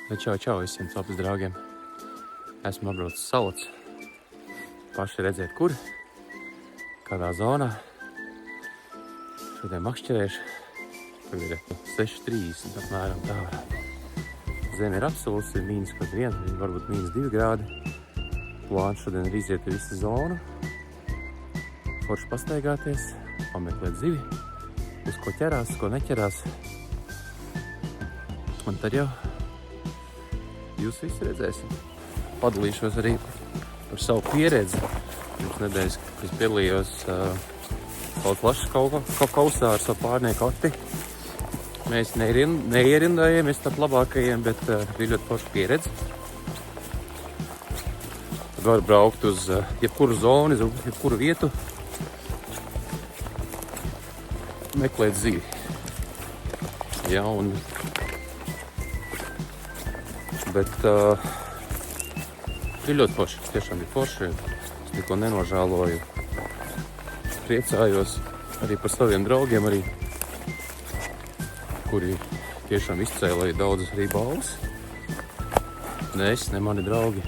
Čau visiem sapas draugiem. Esmu apbraucis Salac. Paši redzēt, kur, kādā zonā. Šodien makšķerēšu. Tagad ir 6:30 apmēram tā varētu. Zeme ir apsulusi, ir -1, varbūt -2 grādi. Plāns šodien ir iziet visu zonu. Forši pastaigāties, pameklēt zivi, uz ko ķerās, ko neķerās. Un tad jau jūs visi redzēsiet. Padalīšos arī par savu pieredzi. Pirms nedēļas, kad es piedalījos Salac lašas kausā ar savu pārnieku Oti. Mēs neierindājāmies starp labākajiem, bet bija ļoti forša pieredze. Var braukt uz jebkuru zonu, uz jebkuru vietu, meklēt zivi. Jā, bet bija ļoti forši, tiešām bija forši. Es neko nenožēloju. Priecājos arī par saviem draugiem, arī, kuri tiešām izcēlēja daudzas arī balvas. Ne es, ne mani draugi.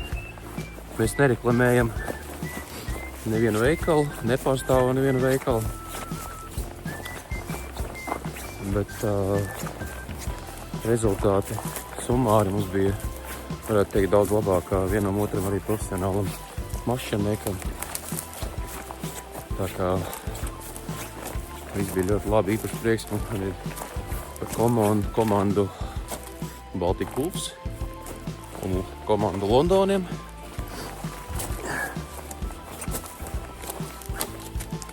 Mēs nereklamējam nevienu veikalu, nepārstāvam nevienu veikalu. Bet rezultāti summāri mums bija, varētu teikt, daudz labākā vienam otram arī profesionālam mašķerniekam. Tā kā viss bija ļoti labi, īpaši prieks man arī par komandu Baltic Wolves un komandu Londoniem.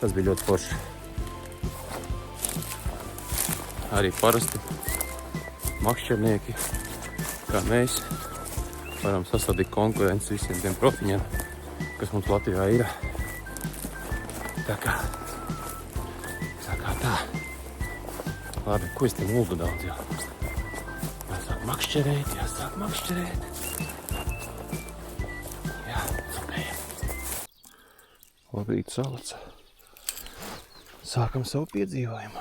Tas bija ļoti forši. Arī parasti makšķernieki, kā mēs, varam sastādīt konkurenci visiem tiem profiņiem, kas mums Latvijā ir. Tā kā tā. Labi, ko es te muldu daudz jau? Jāsāk makšķerēt. Jā, sapējam. Labrīt, Salac. Sākam savu piedzīvojumu.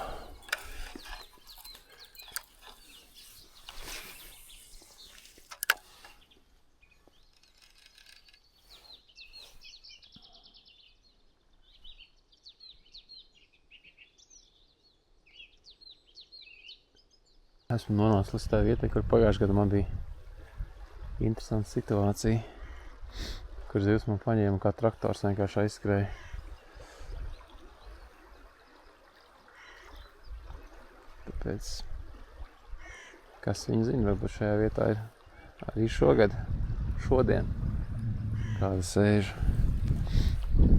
Esmu nonācis līdz tā vietai, kur pagājušajā gadā man bija interesanta situācija, kur zivs man paņēma kā traktors vienkārši aizskrēja. Tāpēc, kas viņu zina, varbūt šajā vietā ir arī šodien, kāda sēž.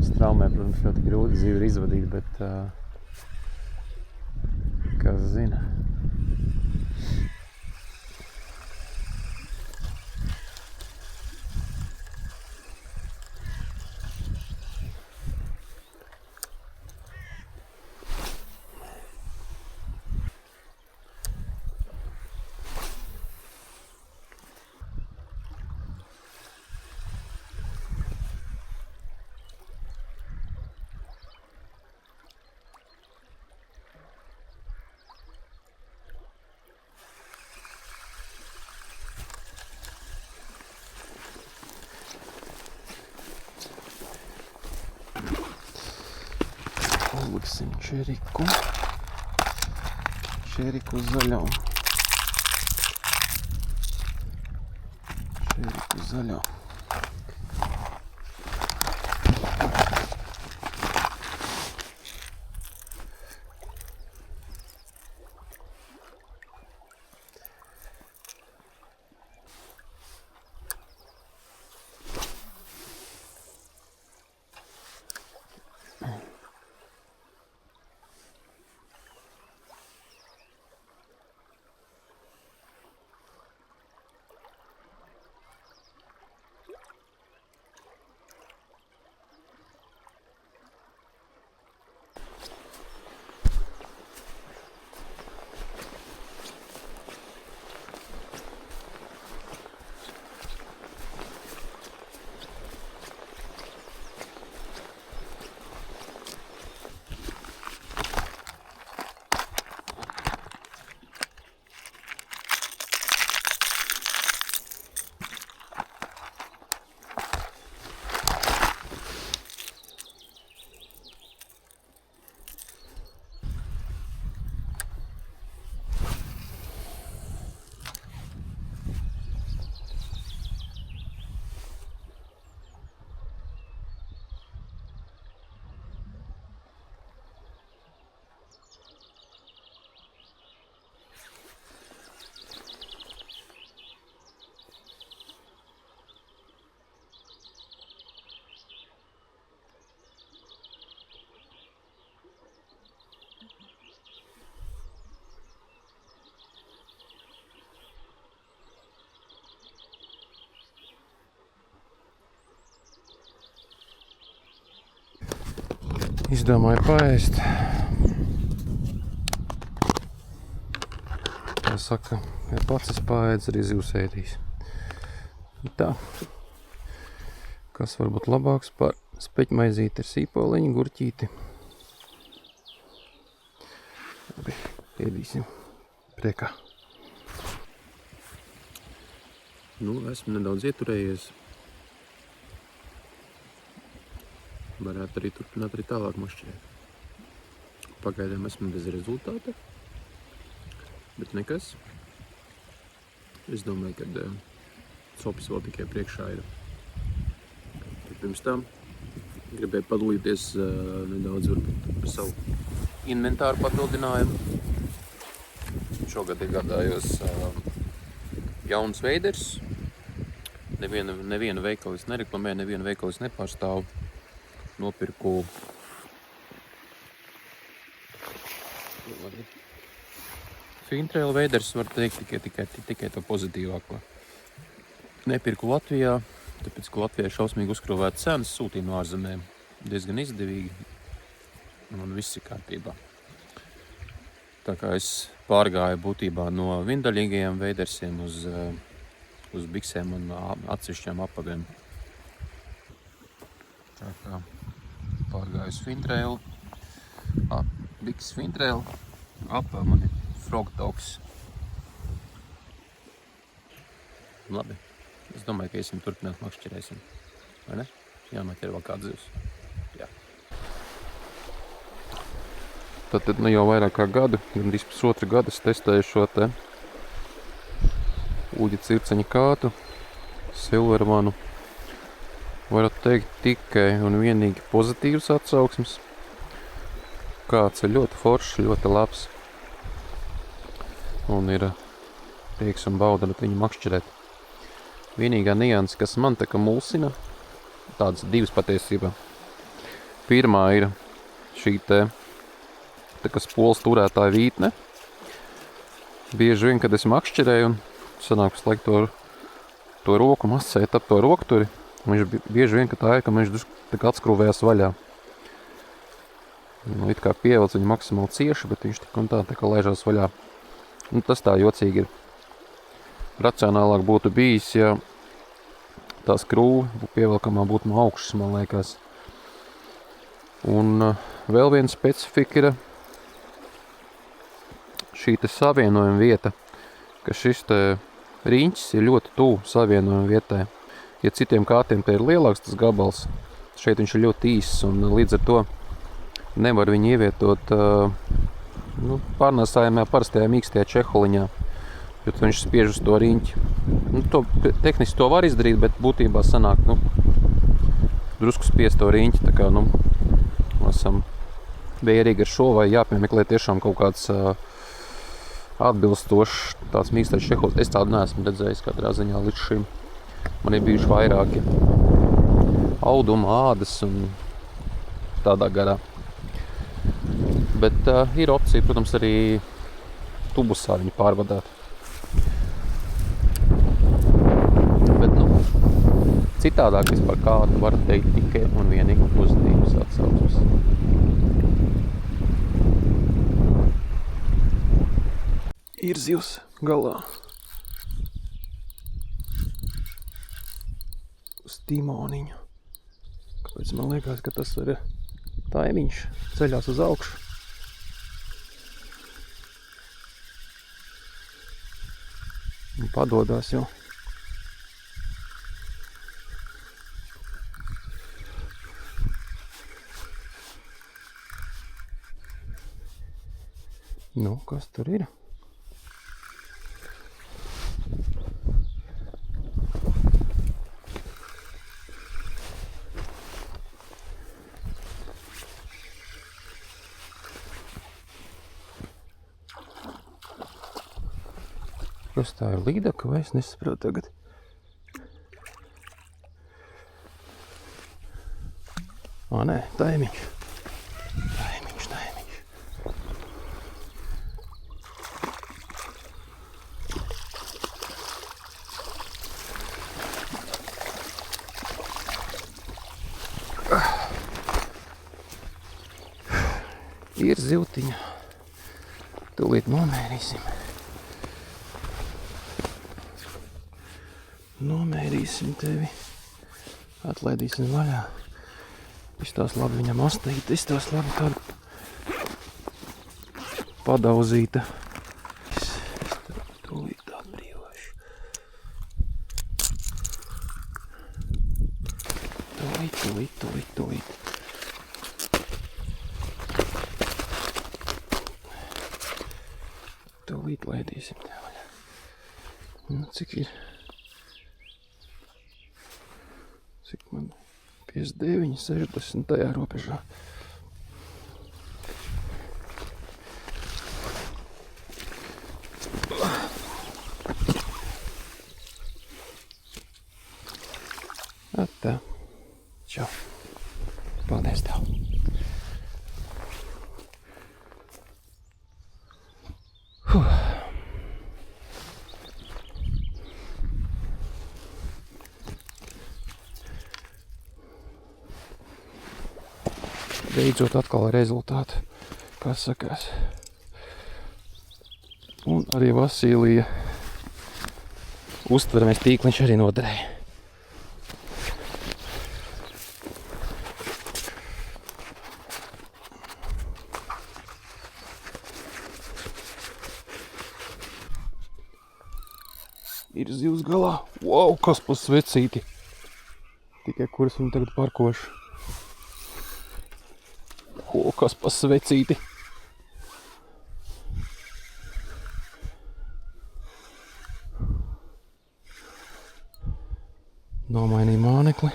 Straumē, protams, ļoti grūti zivi ir izvadīt, bet kas zina. Liksim čeriku zaļo. Izdomāju paēst. Kā saka, ja pats es paēdzu, arī zivs ēdīs. Tā. Kas var būt labāks par speķmaizīti ar sīpoliņu, gurķīti. Labi, ēdīsim priekā. Nu, esmu nedaudz ieturējies. Varētu arī turpināt arī tālāk mašķirēt. Pagaidām esmu bez rezultāta, bet nekas. Es domāju, ka sopis vēl tikai priekšā ir. Pirms tam gribēju padalīties nedaudz varbūt par savu inventāru papildinājumu. Šogad iegādājos jauns veiders. Nevienu veikalu es nereklamēju, nevienu veikalu es nepārstāvu. Nopirku Fintrail veiders, var teikt tikai to pozitīvāko. Nepirku Latvijā, tāpēc, ka Latvijā šausmīgi uzkrāvēt cenas, sūtīju no ārzemēm. Diezgan izdevīgi un viss ir kārtībā. Tā kā es pārgāju būtībā no vindaļīgajiem veidersiem uz biksēm un atsevišķām apaviem. Tā kā pārgāju uz Fintrail, biks Fintrail, apā man ir Frog Dogs. Labi, es domāju, ka iesim turpināt makšķerēsim, vai ne? Jānoķer vēl kāds zivs. Jā. Tad nu jau vairāk kā gadu, gandrīz pusotru gadu es testēju šo te uģa circeņa kātu, Silvermanu. Varu teikt tikai un vienīgi pozitīvas atsauksmes. Kāds ir ļoti foršs, ļoti labs. Un ir prieks un bauda viņu makšķerēt. Vienīgā nianse, kas man tā kā mulsina, tādas divas patiesībā. Pirmā ir šī tā kā spoles turētāja vītne. Bieži vien, kad es makšķerēju un sanāk visu laiku to roku masēt ap to rokturi, viņš bieži vien, ka tā ir, ka viņš tā kā atskrūvējās vaļā. Nu, it kā pievelc viņu maksimāli cieši, bet viņš tik un tā kā laižās vaļā. Nu, tas tā jocīgi ir. Racionālāk būtu bijis, ja tā skrūve pievelkamā būtu no augšas, man liekas. Un vēl viena specifika ir šī te savienojuma vieta, ka šis te riņķis ir ļoti tuvu savienojuma vietai. Ja citiem kātiem te ir lielāks tas gabals, šeit viņš ir ļoti īss un līdz ar to nevar viņu ievietot pārnēsājumā parastajā mīkstajā čeholiņā, jo viņš spiež uz to riņķi. Tehniski to var izdarīt, bet būtībā sanāk drusku spiest to riņķi, tā kā esam vērīgi ar šo vai jāpiemeklē tiešām kaut kāds atbilstošs tāds mīkstais čehols. Es tādu neesmu redzējis katrā ziņā līdz šim. Man ir bijuši vairāki auduma, ādas un tādā garā. Bet ir opcija, protams, arī tubusā viņu pārvadāt. Bet, citādāk es par kādu varu teikt tikai un vienīgi pozitīvas atsauksmes. Ir zivs galā. Uz timoniņu. Kāpēc man liekas, ka tas ir taimiņš ceļās uz augšu. Un padodās jau. Nu, kas tur ir? Kas tā ir līdaka, vai es nesaprotu tagad? Nē, taimiņš. Taimiņš. Ir zivtiņa. Tūlīt nomērīsim. Nomērīsim tevi. Atlaidīsim vaļā. Izstās labi viņam astīt. Izstās labi tāda padauzīta. Es tūlīt atbrīvošu. Tūlīt. Tūlīt laidīsim tev vaļā. Nu, cik ir? Cik man? 59, 60 tajā robežā. Atā. Čau. Paldies tev. Beidzot atkal rezultāti, kā sakās. Un arī Vasilija uztveramies tīkliņš arī noderēja. Ir zivs galā. Wow, kas pa svecīti. Tikai kuras viņu tagad parkošu. O, kas pa svecīti. Nomainīja mānekli.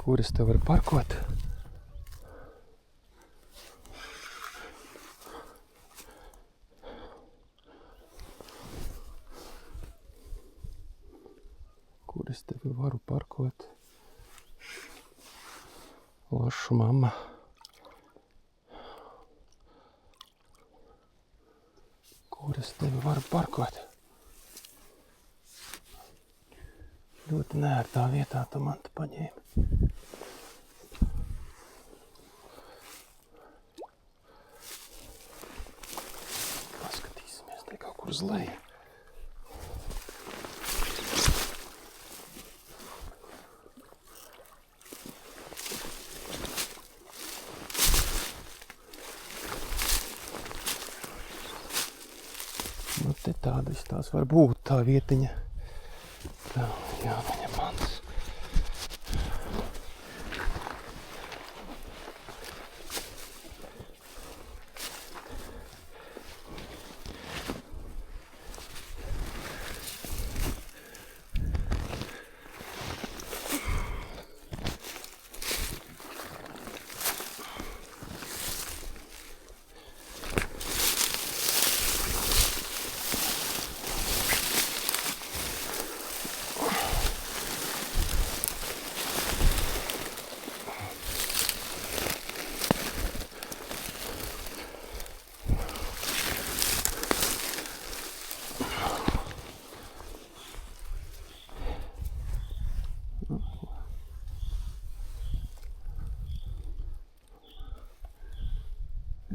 Kuras te var parkot? Kuras tevi varu parkot? Lašu mamma. Kuras tevi varu parkot? Ļoti neērtā vietā tu man te paņēmi. Paskatīsimies te kaut kur uz leju. Nu te tāda tās var būt tā vietiņa. Tā, jāmeņem mans.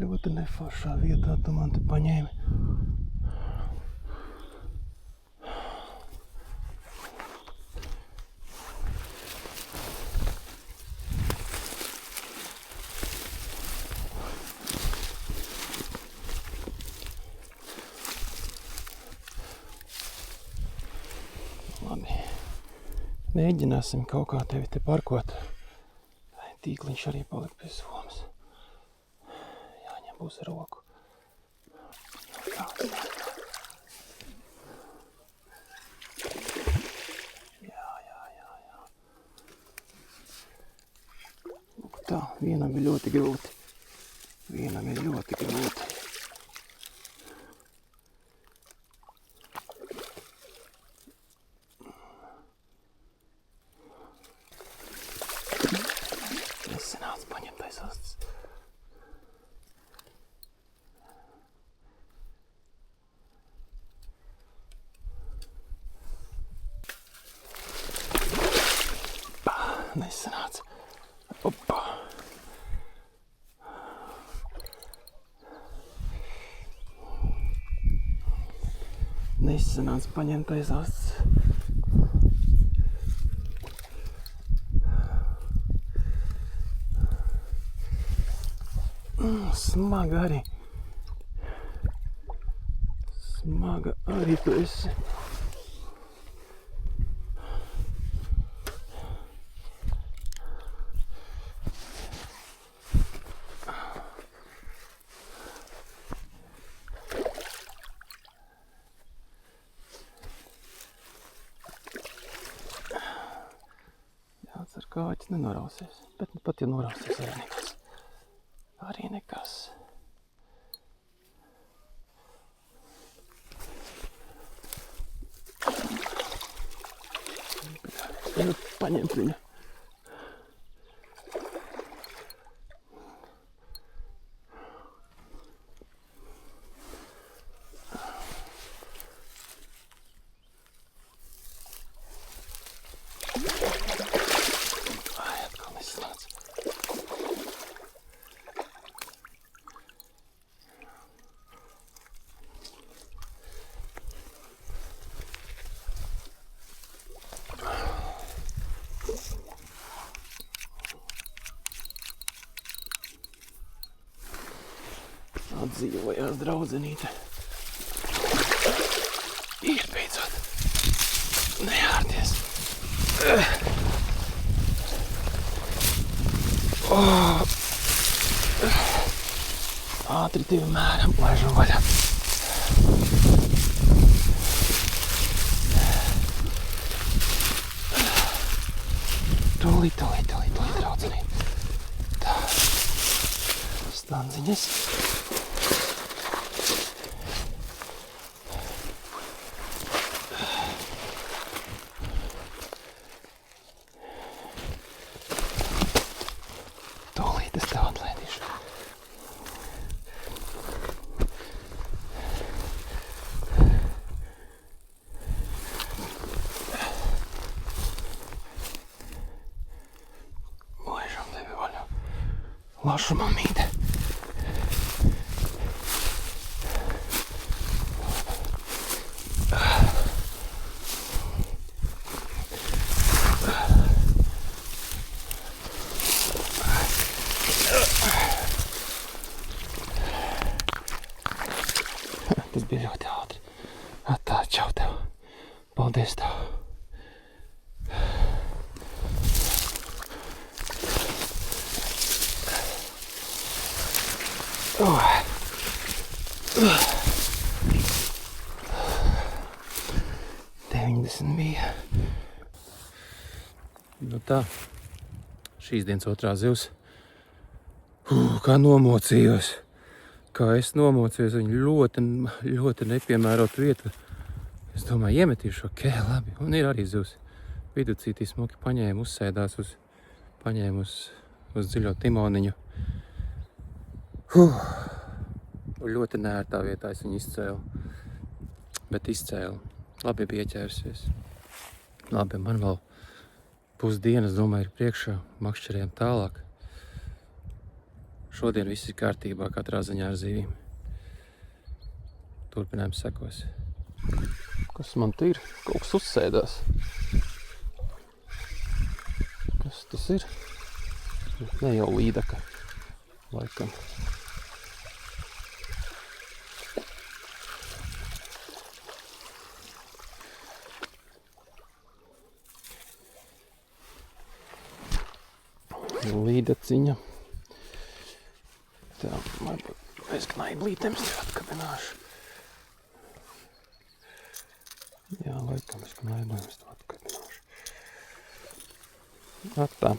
Ļoti neforšā vietā tu man te paņēmi. Labi. Mēģināsim kaut kā tevi te parkot. Tīkliņš arī palika pie somas. Būs roku. Jā. Lūk tā, vienam ir ļoti grūti. Nesenāc paņemtais astes. Nesanāca. Opa. Nesanāca paņemt aiz asts. Smaga arī. Smaga arī tu esi. Jācer kāķis nenorausies, bet pat ja norausies arī nekas. Arī nekas. Paņemt viņu. Ai, atkal nesanāca. Atdzīvojās draudzenīte. Ir beidzot. Nejārties. Ātri 2 mēram, laižam vaļā. Tūlīt, draudzenīte. Tā. Stanziņas. Es tev atlaidīšu. Laižam tevi vaļā. Lašu mamīte. Tas bija ļoti ātri. Tā, čau tev. Paldies tev. Deviņdesmit bija. Nu tā. Šīs dienas otrā zivs. Kā nomocījos. Kā es nomocījos, viņa ļoti nepiemērot vietu. Es domāju, iemetīšu, labi. Un ir arī zivs. Viducītī smuki paņēma, uzsēdās paņēma uz dziļo timoniņu. Ļoti nērtā vietā es viņu izcēlu. Bet izcēlu. Labi bija ieķērsies. Labi, man vēl pusdienas, domāju, ir priekšā. Makšķeriem tālāk. Šodien viss ir kārtībā, katrā ziņā ar zivīm. Turpinājums sekos. Kas man te ir? Kaut kas uzsēdās. Kas tas ir? Ne jau līdaka. Laikam. Līdaciņa. Tā, varbūt es knaiblītēm tev atkabināšu. Jā, laikam es knaiblītēm tev atkabināšu. Tā.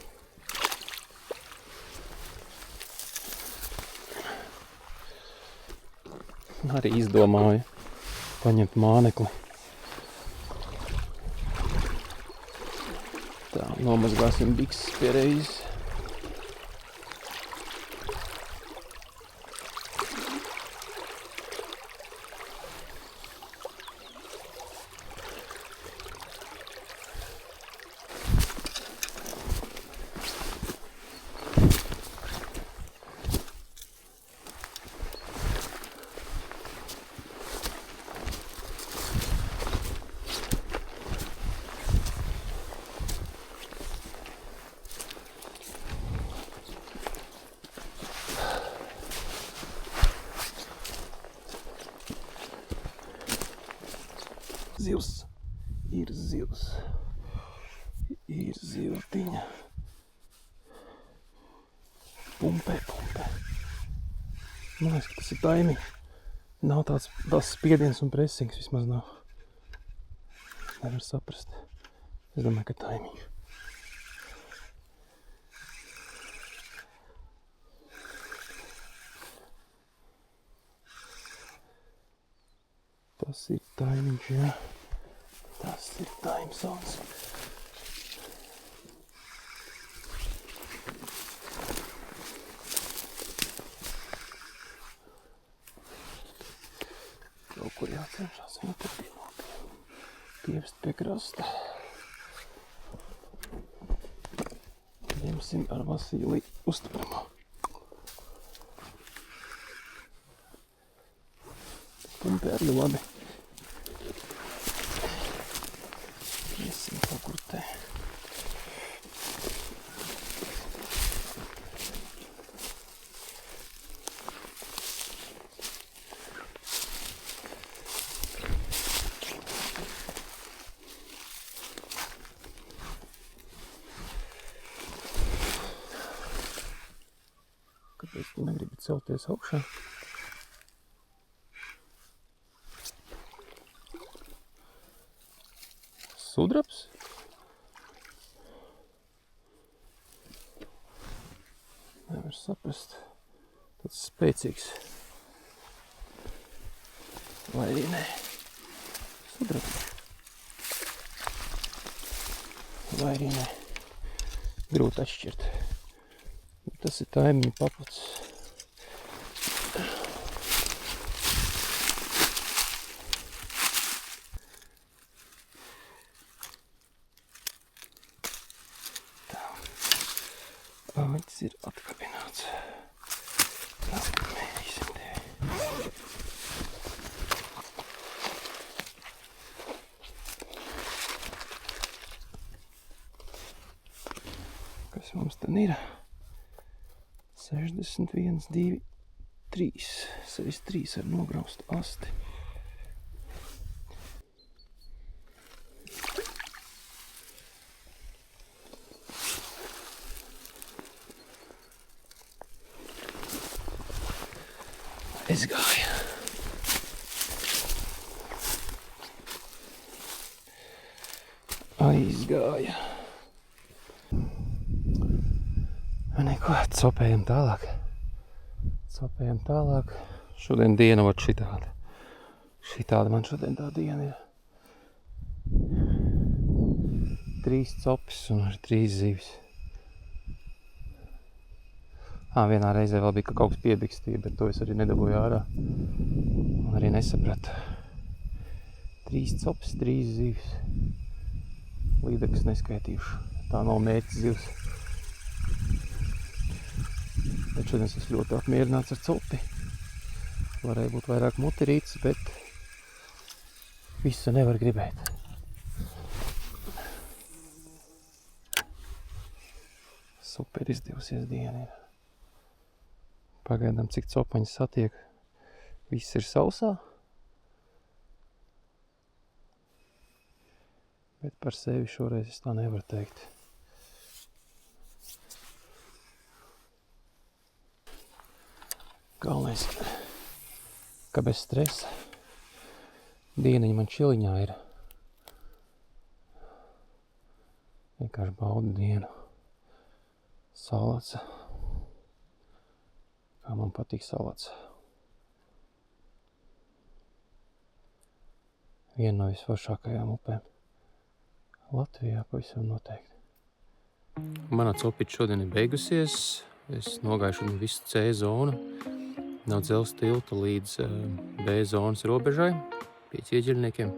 Arī izdomāju paņemt mānekli. Tā, nomazgāsim bikses pie reizes. Ir zivs. Ir zivtiņa. Pumpē. Man liekas, ka tas ir taimiņš. Nav tāds spiediens un presings, vismaz nav. Nevar saprast. Es domāju, ka taimiņš. Tas ir taimiņš, jā. Tas ir taimsons. Kaut kur jācenšas viņu pievest pie krasta. Ņemsim ar Vasīliju uztveramā. Pumpē arī labi. Iesim kaut kur te. Kāpēc tu negribi celties augšā? Sudrabs? Nevar saprast. Tāds spēcīgs. Vai arī nē. Sudrabs. Vai arī nē. Grūti atšķirt. Tas ir taimiņu paputs. Āķis ir atkabināts. Tā, mērīsim tevi. Kas mums tad ir? 61, 2, 3. 63 ar nograustu asti. Aizgāja. Aizgāja. Neko, copējam tālāk. Šodien diena vat šitāda. Šitāda man šodien tā diena ir. 3 copis un 3 zivis. Vienā reizē vēl bija, ka kaut kas piebikstīja, bet to es arī nedabūju ārā. Un arī nesapratu. 3 copis, 3 zivis. Līdekas neskaitījuši. Tā nav mērķis zivs. Bet šodien es ļoti apmierināts ar copi. Varēja būt vairāk mutirītes, bet visu nevar gribēt. Super izdevusies diena ir. Pagaidām, cik copaņas satiek, viss ir sausā. Bet par sevi šoreiz es tā nevaru teikt. Galvenais, ka bez stresa. Dieniņa man čiliņā ir. Vienkārši baudu dienu. Salats. Kā man patīk salats. Viena no visforšākajām upēm Latvijā, pavisam noteikti. Mana copita šodien ir beigusies. Es nogāju šodien visu C zonu. No dzelzs tilta līdz B zonas robežai pie ķieģeļniekiem.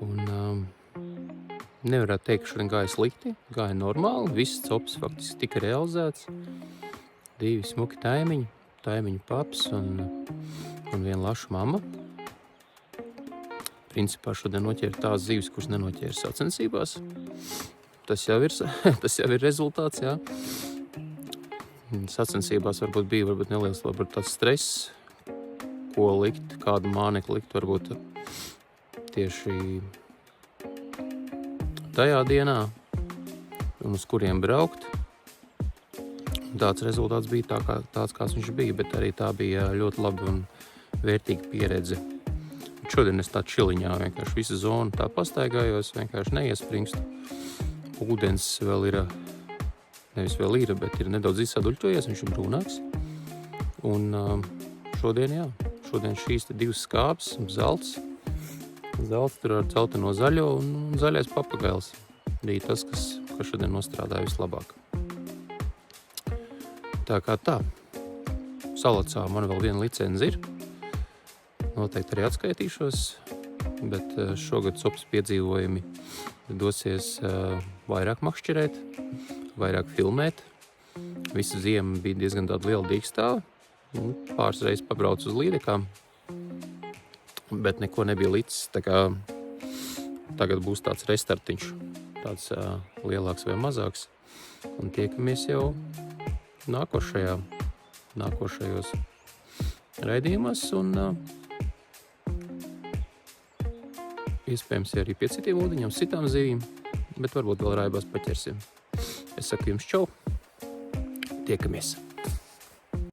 Un nevarētu teikt, ka šodien gāja slikti, gāja normāli. Viss cops faktiski tika realizēts. 2 smuki taimiņi, taimiņu paps un viena laša mamma. Principā šodien noķēra tās zivis, kuras nenoķēra sacensībās. Tas jau ir rezultāts, jā. Sacensībās varbūt bija neliels tāds stress, ko likt, kādu mānekli likt, varbūt tieši tajā dienā un uz kuriem braukt. Tāds rezultāts bija tāds, kāds viņš bija, bet arī tā bija ļoti laba un vērtīga pieredze. Šodien es tā čiliņā vienkārši visu zonu tā pastaigājos, vienkārši neiespringstu. Ūdens vēl ir, nevis vēl ir, bet ir nedaudz izsaduļtojies, viņš ir brūnāks. Un šodien šīs te divas skāpes, zelts tur ar celteno zaļo un zaļais papagails. Bija tas, kas šodien nostrādāja vislabāk. Tā kā tā. Salacā man vēl viena licenze ir. Noteikti arī atskaitīšos, bet šogad sopas piedzīvojumi dosies vairāk makšķerēt, vairāk filmēt. Visu ziemu bija diezgan tāda liela dīkstāva. Pāris reizes pabraucu uz Līdekām, bet neko nebija līdz, tā kā tagad būs tāds restartiņš, tāds lielāks vai mazāks, un tiekamies jau nākošajos raidījumos, un iespējams arī pie citiem ūdeņiem, citām zivīm, bet varbūt vēl raibās paķersim. Es saku jums čau, tiekamies!